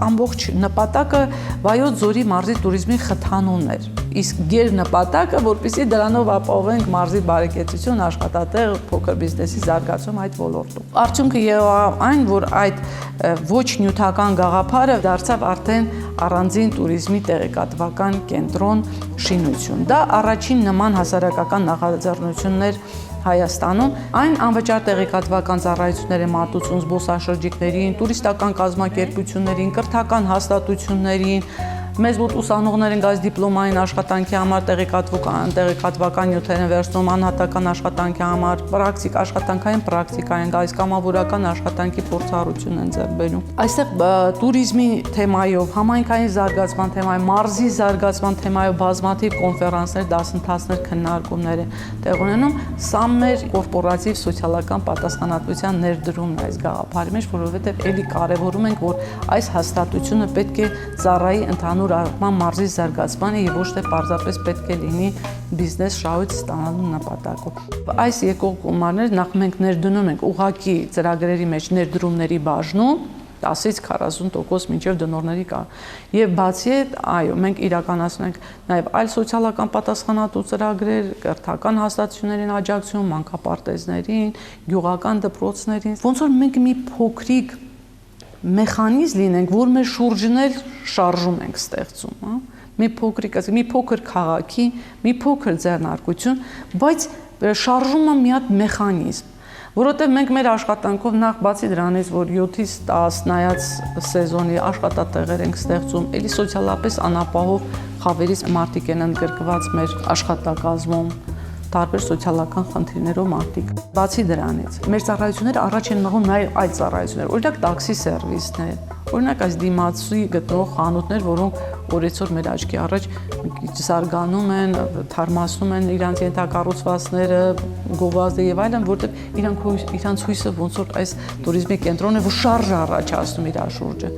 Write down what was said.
ամբողջ նպատակը Վայոց ձորի մարզի туриզմի խթանումն էր։ Իսկ գերնպատակը, որպեսզի դրանով ապահովենք մարզի բարեկեցություն, աշխատատեղ, փոքր բիզնեսի զարգացում այդ ոլորտում։ Արդյունքը եղավ այն, որ այդ ոչ նյութական գաղափարը դարձավ արդեն առանձին туриզմի տեղեկատվական կենտրոն շինություն։ Դա առաջին նման հասարակական նախաձեռնությունն էր Հայաստանում, այն անվճար տեղեկատվական ծառայություններ է մատուցում զբոսաշրջիկներին, տուրիստական կազմակերպություններին, կրթական հաստատություններին, մեզ մոտ ուսանողներ են գալիս դիպլոմային աշխատանքի համար տեղեկատվական նյութեր են վերցնում, անհատական աշխատանքի համար, պրակտիկ աշխատանքային պրակտիկա են գալիս, կամավորական աշխատանքի փորձառություն են ձեռք բերում։ Այստեղ туриզմի թեմայով, համայնքային զարգացման թեմայով, մարզի զարգացման թեմայով բազմաթիվ կոնֆերանսներ, դասընթացներ, քննարկումներ են տեղ ունենում։ Սա մեր կորպորատիվ սոցիալական պատասխանատվության ներդրումն է այս գաղափարի մեջ, որովհետև էլի կարևորում ենք, որ այս հաստատությունը պետք է ծառայի ընդհանուր առմամբ մարզի զարգացմանը եւ ոչ թե պարզապես պետք է լինի բիզնես շահույթ ստանալու նպատակով։ Այս եկող գումարները նախ մենք ներդնում ենք ուղղակի ծրագրերի մեջ ներդրումների բաժնում 10-ից 40% մինչև դնորների կա։ Եւ բացի այդ, այո, մենք իրականացնում ենք նաեւ այլ սոցիալական պատասխանատու ծրագրեր, կրթական հաստատություններին աջակցում, մանկապարտեզներին, գյուղական դպրոցներին։ Ոնց որ մենք մի փոքրիկ մեխանիզմ լինենք, որ մեր շուրջն էլ շարժում ենք ստեղծում, հա։ Մի փոքր քաղաքի, մի փոքր ձեռնարկություն, բայց շարժումը մի հատ մեխանիզմ, որովհետև մենք մեր աշխատանքով նախ բացի դրանից, որ 7-ից 10 նայած սեզոնի աշխատատեղեր ենք ստեղծում, էլի սոցիալապես անապահով խավերից մարդիկ են ընդգրկված մեր աշխատակազմում, տարբեր սոցիալական խնդիրներով մարդիկ։ Բացի դրանից, մեր ծառայությունները առաջ են մղում նաև այլ ծառայություններ, օրինակ տաքսի սերվիսներ, օրինակ այս դիմացի գտնող խանութներ, որոնք օրեցօր մեր աչքի առաջ զարգանում են, թարմացնում են իրանց ենթակառուցվածքները, գովազդը եւ այլն, որտեղ իրանց հույսը ոնց որ այս туриզմի կենտրոնն է, որ շարժ առաջացնում իր շուրջը։